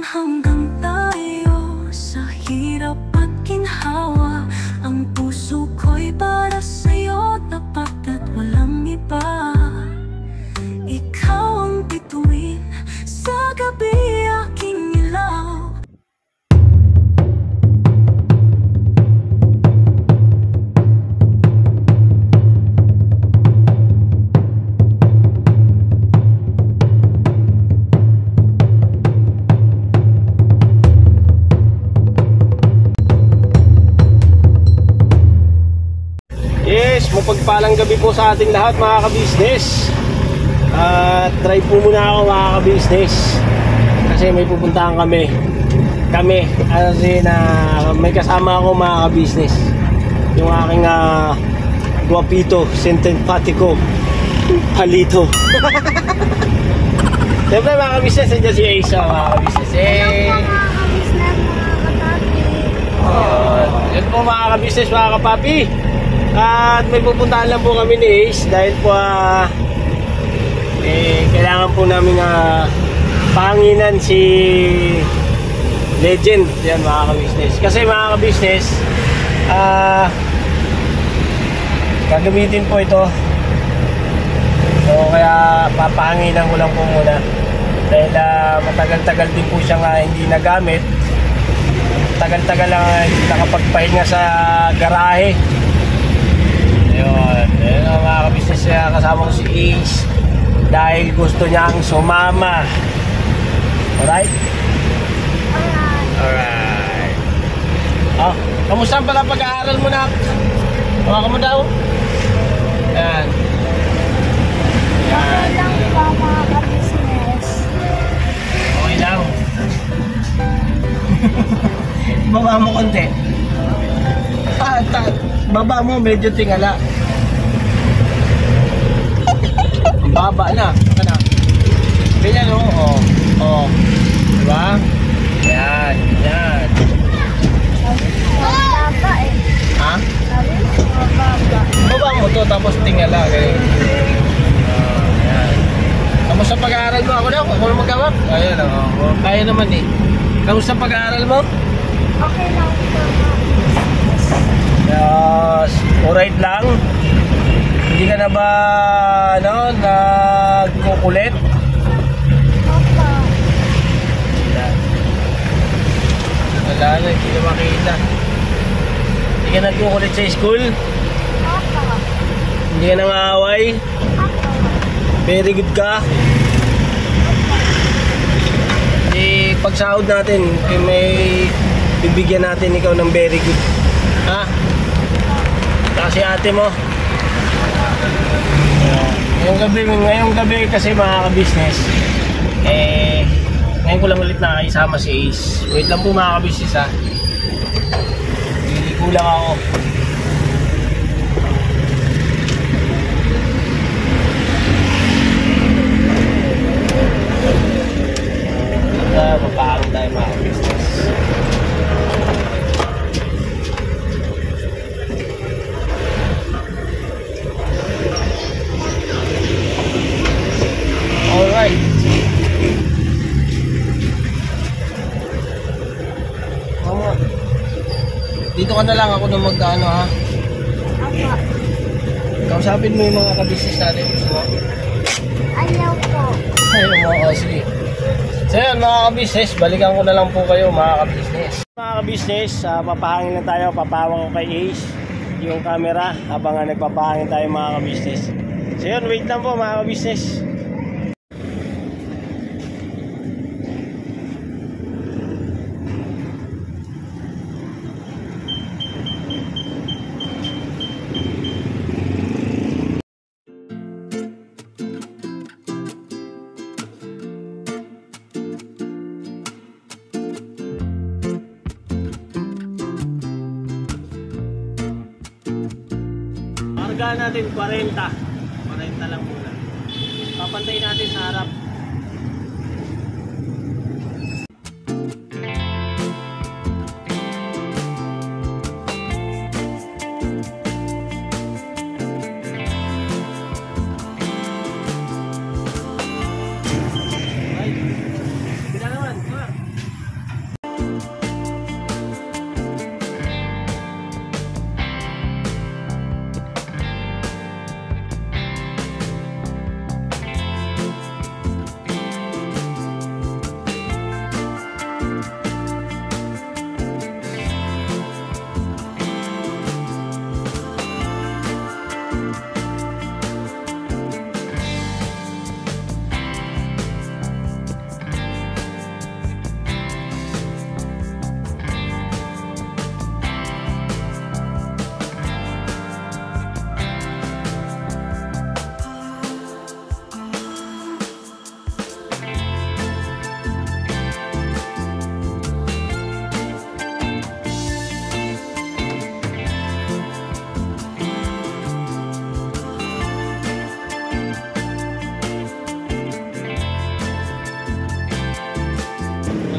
hanggang tayo sa hirap at ginhawa. Ang puso ko'y para sa'yo, tapat at walang iba. Ikaw ang bituin sa gabi, aking ilaw. Yes, mapagpalang gabi po sa ating lahat mga ka-business. Try po muna ako mga ka-business kasi may pupuntahan kami kasi na may kasama ako mga ka-business, yung aking guapito, simpatico palito. Siyempre mga ka-business, nandiyan si Ace mga ka-business. Yan po mga ka-business, mga kapapi. At may pupuntahan lang po kami ni Ace dahil po kailangan po namin panginan si Legend. Yan mga ka-business. Kasi mga ka-business, gagamitin po ito. So kaya papanginan ko lang po muna. Dahil matagal-tagal din po siya hindi nagamit. Tagal-tagal lang hindi nakapagpahinga sa garahe. Ayun, mga ka-business, kasama ko si Ace dahil gusto niyang sumama. Alright? Alright. Oh, kamusta pala pag-aaral mo na? Hawakan mo daw. Yan. Okay lang po mga ka-business. Okay lang. Baba mo konti. Baba mo, medyo tingala. Baba na. Ganyan o. Oh. Diba? Yan. Yan. Mababa eh. Ha? Sabi mo, mababa. Baba mo to, tapos tingala. Ganyan. Yan. Kamusta pag-aaral mo? Ako na magawa. Ayan o. Kaya naman eh. Kamusta pag-aaral mo? Okay lang po mga Yes, alright lang. Hindi ka na ba nagkukulit? Opo. Wala na, hindi na makita. Hindi ka nagkukulit sa school? Opo. Hindi ka nangaaway? Opo. Very good ka? Hindi, pagsahod natin, may bibigyan natin ikaw ng very good. Ha? Kasi ate mo. Ngayong gabi kasi mga ka-business, ngayon ko lang ulit nakakisama si Ace. Wait lang po mga ka-business ha. Hindi ko lang ako. Papaharap tayo mga ka-business. Alright. Mama, dito ka na lang ako na magkano ha. Opo. Kausapin mo yung mga ka-business natin. Gusto mo? Ayaw po. Ayaw mo? O sige. So yun mga ka-business, balikan ko na lang po kayo mga ka-business. Mga ka-business, papahangin lang tayo. Papawang ko kay Ace yung camera habang nagpapahangin tayo mga ka-business. So yun, wait lang po mga ka-business. Karga natin 40 lang muna. Papantay natin sa harap. Ay, bila naman,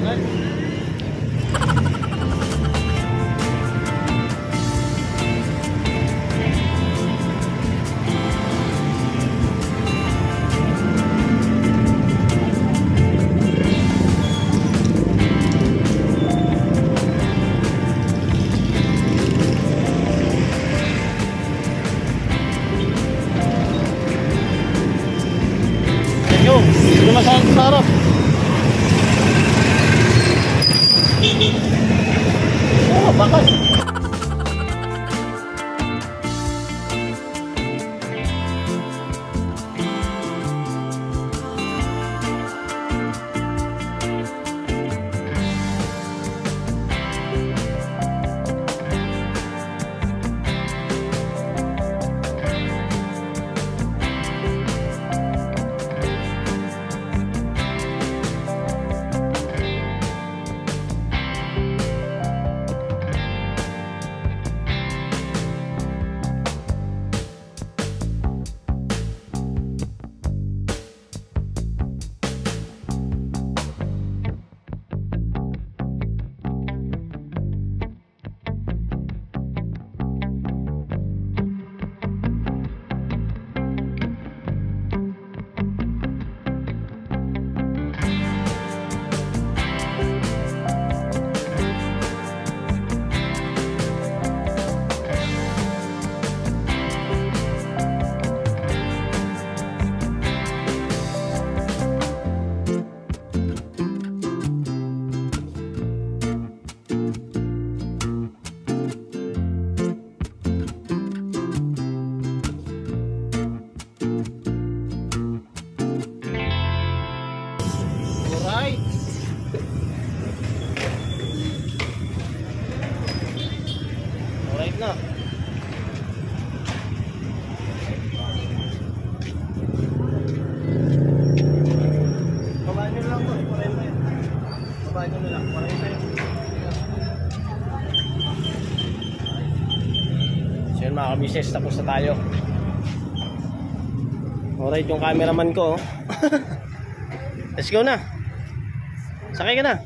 Hindi masyadong sa harap. Oh, bakal. Alright na. Babae nyo lang po, 40 yan. Babae nyo lang, 40 yan. So yun mga kabisnes, tapos na tayo. Alright yung cameraman ko. Let's go na. Sakay ka na.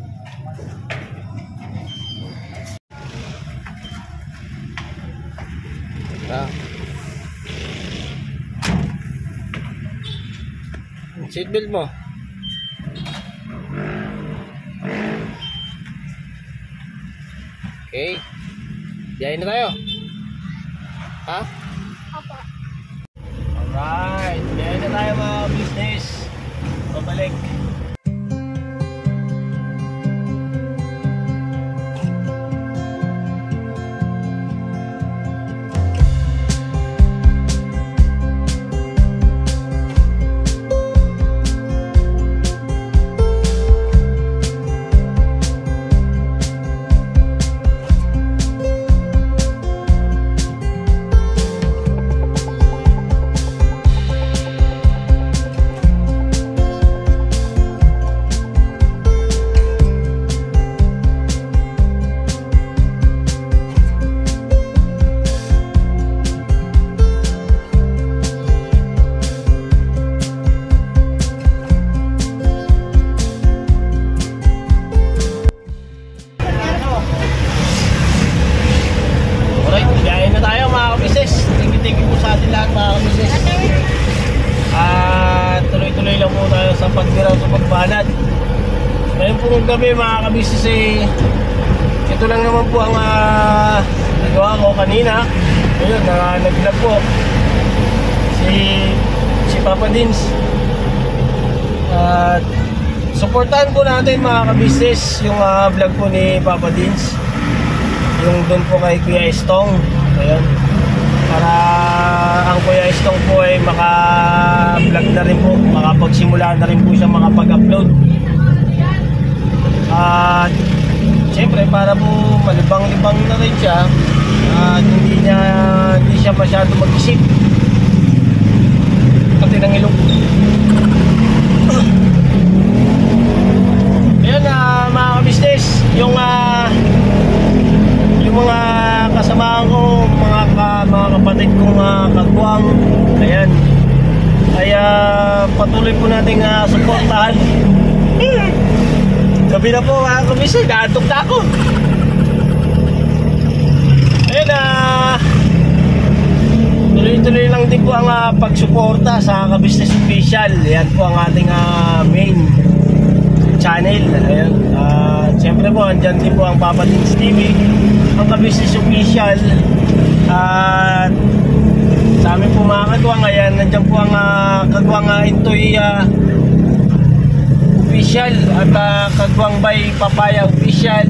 Seatbelt mo. Okay. Biyahe na tayo. Ha? Opo. Alright. Biyahe na tayo mga business. Pabalik. Pagbanat. Ngayon po gabi mga kabisnes ito lang naman po ang nagawa ko kanina. Ayun, nag-vlog po si Papa Dins. At supportahan po natin mga kabisnes yung vlog po ni Papa Dins, yung doon po kay Kuya Estong. Ayun, para ang Kuya Estong po ay maka-vlog na rin po, makapagsimula na rin po siya makapag-upload. At siyempre para po malibang-libang na rin siya at hindi siya masyado mag-isip pati ng ilong. Ayan mga kabisnes, yung mga kasamahan ko, mga kapatid kong kagwang, ayan, ay patuloy po nating suportahan. The gabi na po mga kabisnes. Naantok na ako. Ayun na. Tuloy-tuloy lang din po ang pagsuporta sa Kabisnes Official. Yan po ang ating main channel. Ayun. Siyempre po, andyan din po ang Papa Tins TV, ang Kabisnes Official. At sa amin po mga kagwang, ayan, nandyan po ang Kagwang Intoy Official at Kagwang by Papaya Official.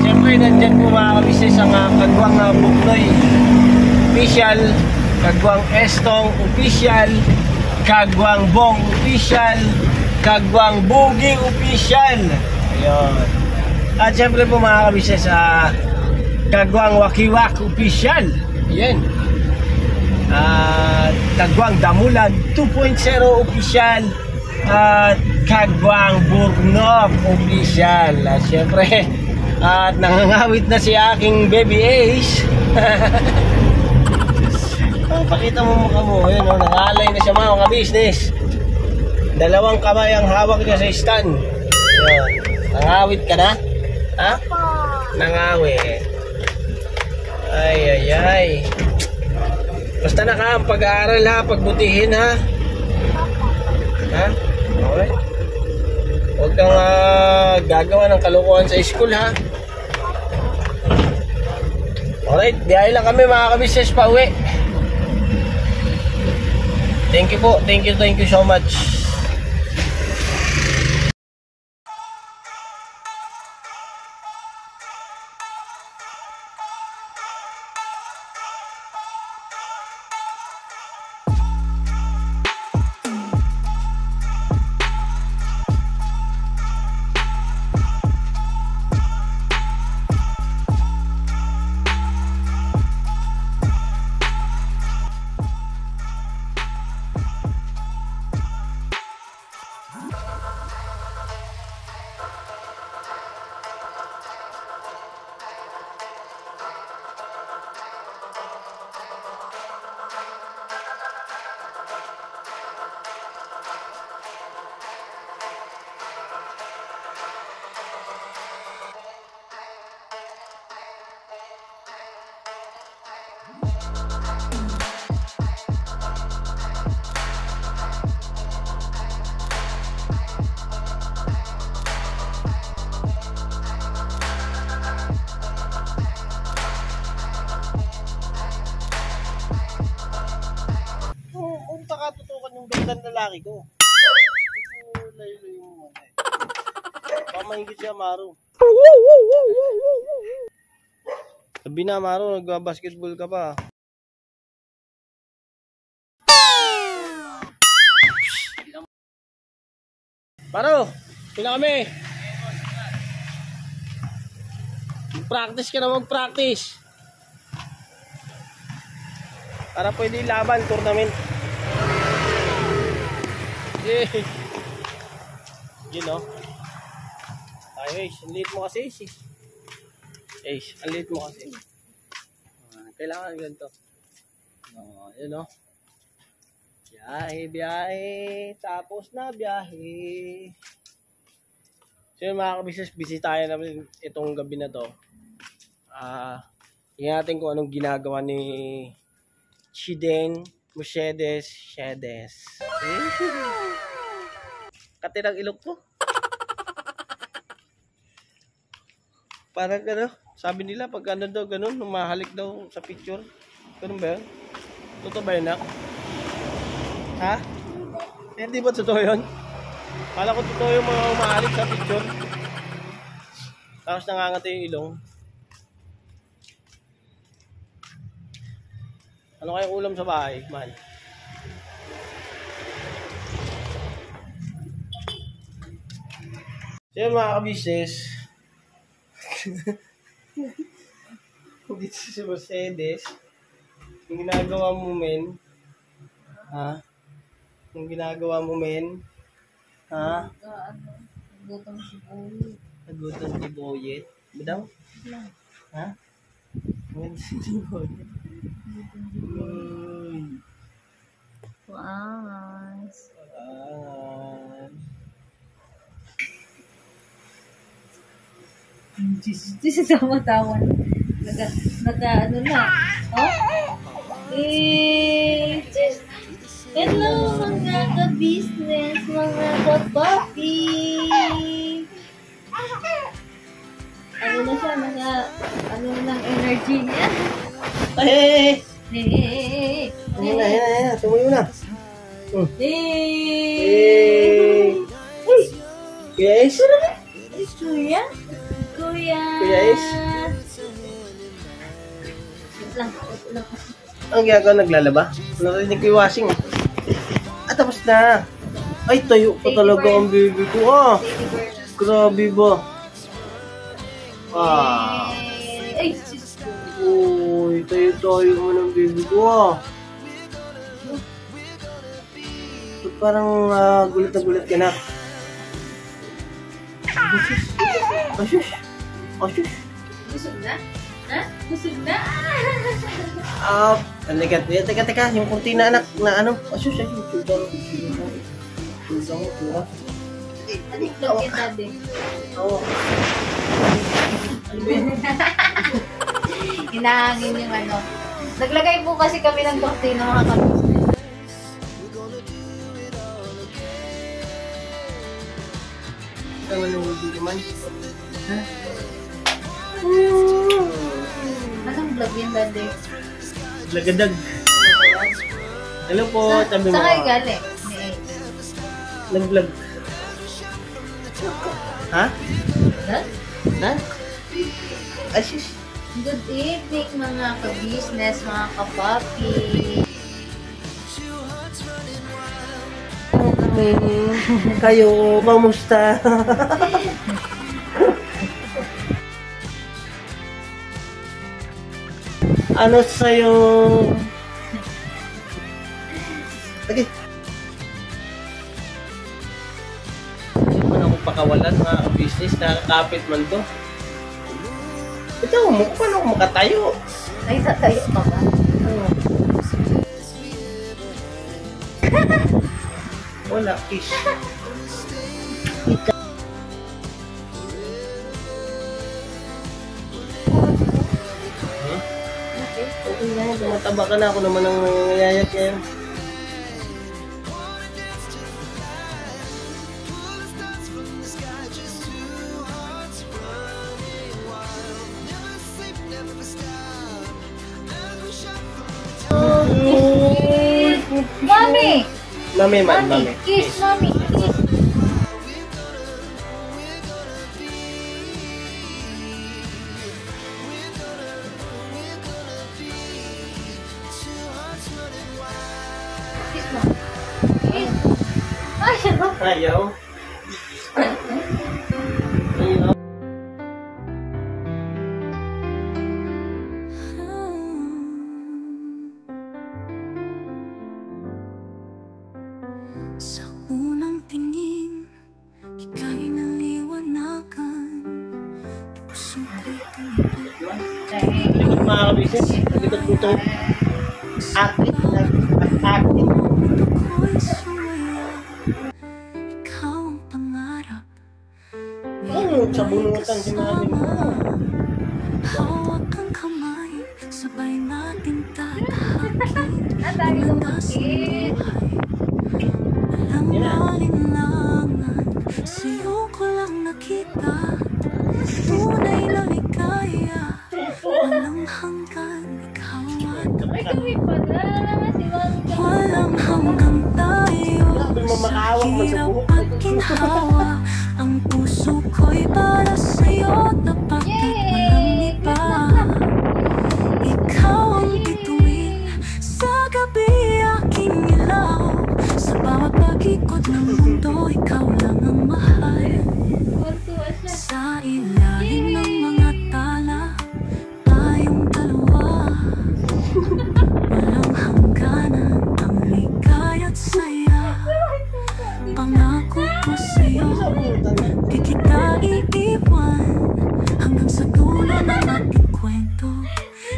Siyempre nandyan po mga kabisnes ang Kagwang Buknoy Official, Kagwang Estong Official, Kagwang Bong Official, Kagwang Bugi Official. Ayun. At siyempre po mga kabisnes Kagwang Wakiwak Official. Ayan. Kagwang Damulag 2.0 Official at Kagwang Burnok Official. At siyempre at nangangawit na si aking baby Ace. Pakita mo mukha mo. Ayun, nangalay na siya mga kabisnes. Dalawang kamay ang hawak niya sa stand. Ayun. Nangawit ka na? Ha? Nangawit. Ay. Basta na ka ang pag-aaral ha, pagbutihin ha. Ha? Okay. Huwag kang gagawa ng kalokohan sa school ha. Alright, biyahe lang kami mga kabisnes pa uwi. Thank you po, thank you so much. Tutukan yung gandang lalaki ko. Layo-layo mo muna eh. Pamahingit siya, Maru. Sabi na, Maru, nagbabasketball ka pa. Maru, pila kami. Mag-practice ka na mag-practice. Para pwede laban, tournament. Yun know? Ay, Ace, ang liit mo kasi Ace. Ace, ang liit mo kasi. Kailangan ganito. Yun know? Biyahe, tapos na biyahe. So yun mga kabisnes, busy tayo naman itong gabi na to. Tingnan natin kung anong ginagawa ni Chiden Mercedes. Katirang ilok ko. Parang ano, sabi nila pag ano daw ganun, humahalik daw sa picture. Ganun ba yun? Totoo ba yun, nak? Ha? Hindi ba totoo yun? Kala ko totoo yung mga humahalik sa picture. Tapos nangangati yung ilong. Ano kayang ulam sa bahay, man? So yun mga kabisnes. Dito si Mercedes. Yung ginagawa mo men. Ha? Yung ginagawa mo men. Ha? Nagutom si Boyet. Nagutom si Boyet. Ba daw? Ha? Nagutom si Boyet. Waas. Jesus, tawa-tawa. Ano na. Oh? Just, hello mga ka-business, mga ka-papi. Ano na siya, ano ng energy niya. Ay! Hey! Tumuyo na. Hey! Yes? Kuya? Kuya Ace? Wait lang. Ang ginagawa, naglalaba? Narinig ko yung washing. At tapos na. Ay, tayo pa talaga ang baby ko. Ah, grabe ba? Ah. Ay, sis ko. Uy, tayo mo ng baby ko. Ah. Ba't parang gulat na gulat ka na? Asus. Asus. Busog na? Ha? Busog na? Teka. Yung kurtina anak na ano? Asus. Suda mo. Adik daw kita din. Oo. Hinahangin yung ano. Naglagay po kasi kami ng kortina mga kapatid. Tama nung hindi naman. Ha? Anong vlog yan, Daddy? Lagadag. Hello po, sabi mo. Saan kayo galing? Ni Ace. Nag-vlog. Ha? Ha? Ha? Asis. Good evening mga ka-business, mga ka-papi. Kayo, kamusta? Ano sa'yo? Okay. Hindi man ako pakawalan mga business, nakakapit man to. Ito, paano ako makatayo? Ay, tatayo ka ba? Wala, kiss. Okay na, tumataba ka na. Ako naman ang nangyayat yan. Mami! Mami man, Mami! mami. Kiss, Mami! Kiss! Kiss, Mami! Kiss! Ayaw! Ayaw. Ayaw. Sa unang tingin, ika'y naliwanagan. Puso ko'y tumibig. Likod mga kabisis. Likod ko ito. Acting. Acting. Ako'y sumaya. Ikaw ang pangarap. Ano? Sa bunutan si mami mo. Hawak ang kamay, sabay natin tatahakin. Natagi lumakit! Walang alinlangan, sa'yo ko lang nakita. Tunay na ligaya, walang hanggan, ikaw at Ay, kami pala! Si Mami ka! walang hanggang tayo. Sabi mo makahawak mo sa Hirap buhok. at ginhawa, ang puso ko'y para sa'yo. Tapat at walang iba. Ikaw ang bituin sa gabi, aking ilaw. Sa bawat pag-ikot ng mundo, ikaw lang ang mahal. Kuntuwa siya. Sa ilalim ng mga tala, tayong dalawa. Walang hangganan, ang ligaya't saya. Pangako ko sa'yo, di kita iiwan. Hanggang sa dulo ng ating kwento,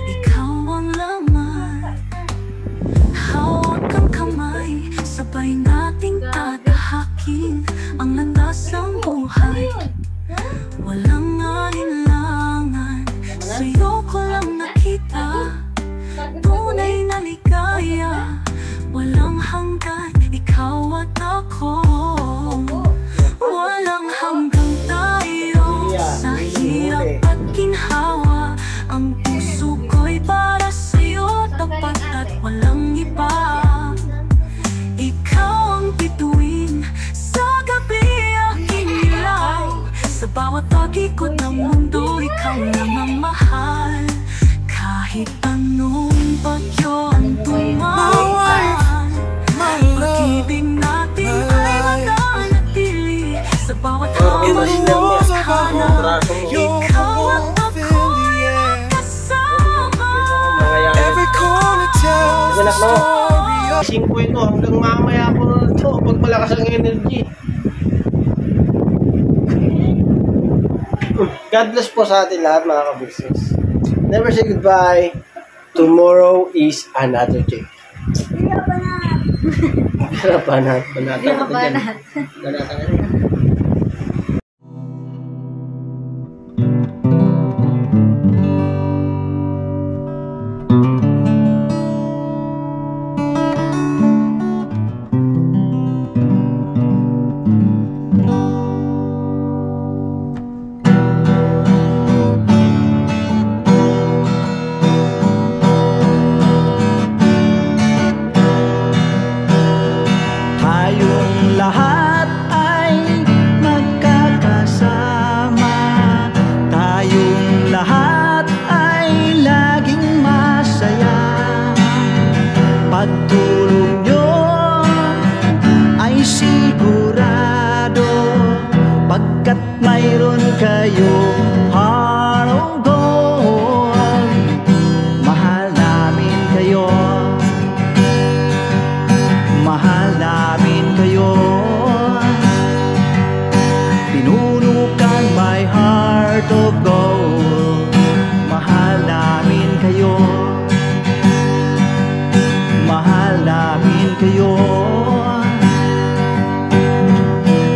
ikaw ang laman. Hawak ang kamay, sabay nating tatahakin ang landas ng buhay. Walang alinlangan. Sa bawat pag-ikot ng mundo, ikaw lang ang mahal. Kahit anong bagyo ang tumawitan, pag-ibig natin ay mananatili. Sa bawat hamon mo sa hana, ikaw at ako'y magkasama. Every corner tells a Anak, no? story of 5 ito hanggang mamaya ko na ito pag malakas ang energy. God bless po sa atin lahat mga ka-business. Never say goodbye. Tomorrow is another day. Banat. Tayong lahat ay magkakasama, tayong lahat ay laging masaya. Pagtulong nyo ay sigurado, pagkat mayroon kayong heart of gold. Mahal namin kayo, mahal namin kayo. Pinuno kang my heart of gold. Mahal namin kayo, mahal namin kayo.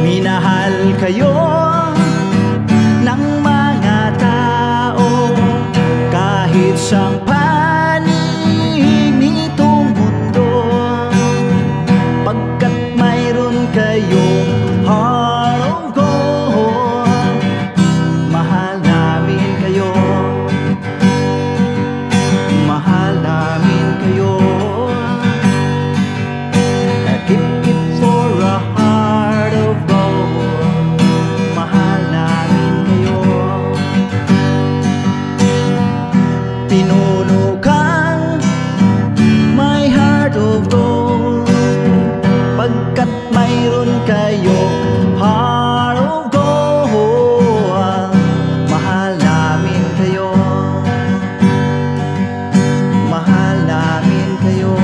Minahal kayo ng mga tao, kahit sang panig nitong mundo, pagkat mayroon kayong heart of gold. Mahal namin kayo, mahal namin kayo. Keep it for a heart of gold. Mahal namin kayo. Pinuno kang my heart of gold, pagkat mayroon kayong heart of gold. Mahal namin kayo, mahal namin kayo.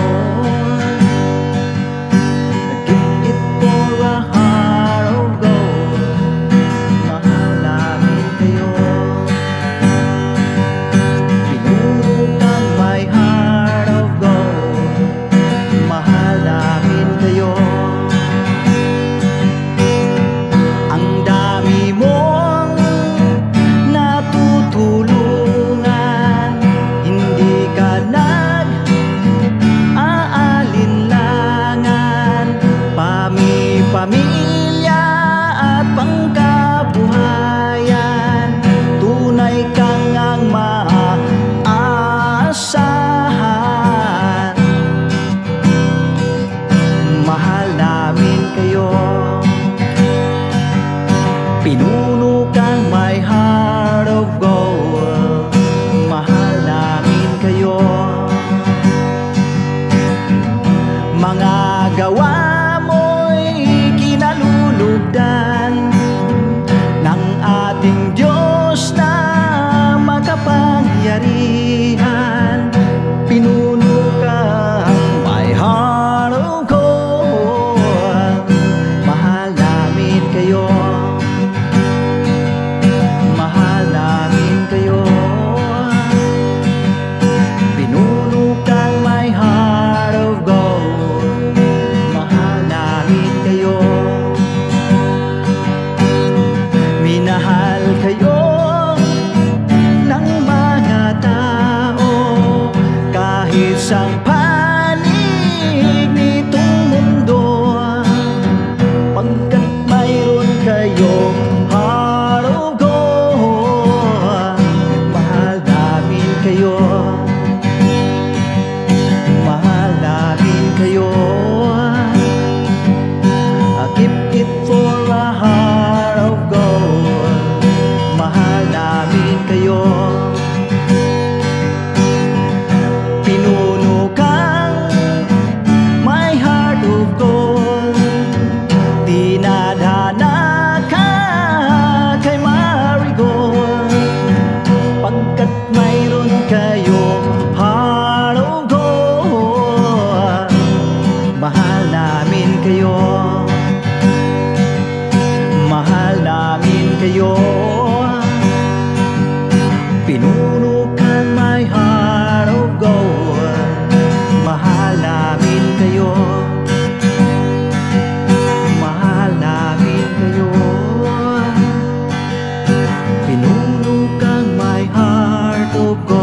Give it for a heart of gold. Mahal namin kayo. Pinuno kang my heart of gold. Mahal namin kayo. Ang dami mong natutulungan, hindi ka nag-aalinlangan. Pamilya at pangkabuhayan, tunay kang ang maaasahan. Mahal namin kayo, pinuno kang my heart of gold. Mahal namin kayo. Mga gawa mo'y kinalulugdan ng ating Diyos na makapangyarihan. Pinuno kang my heart of gold. Mahal namin kayo, mahal namin kayo. Pinuno kang my heart of gold. Mahal namin kayo. Minahal kayo ng mga tao, kahit sang panig nitong mundo, pagkat mayroon kayo of gold.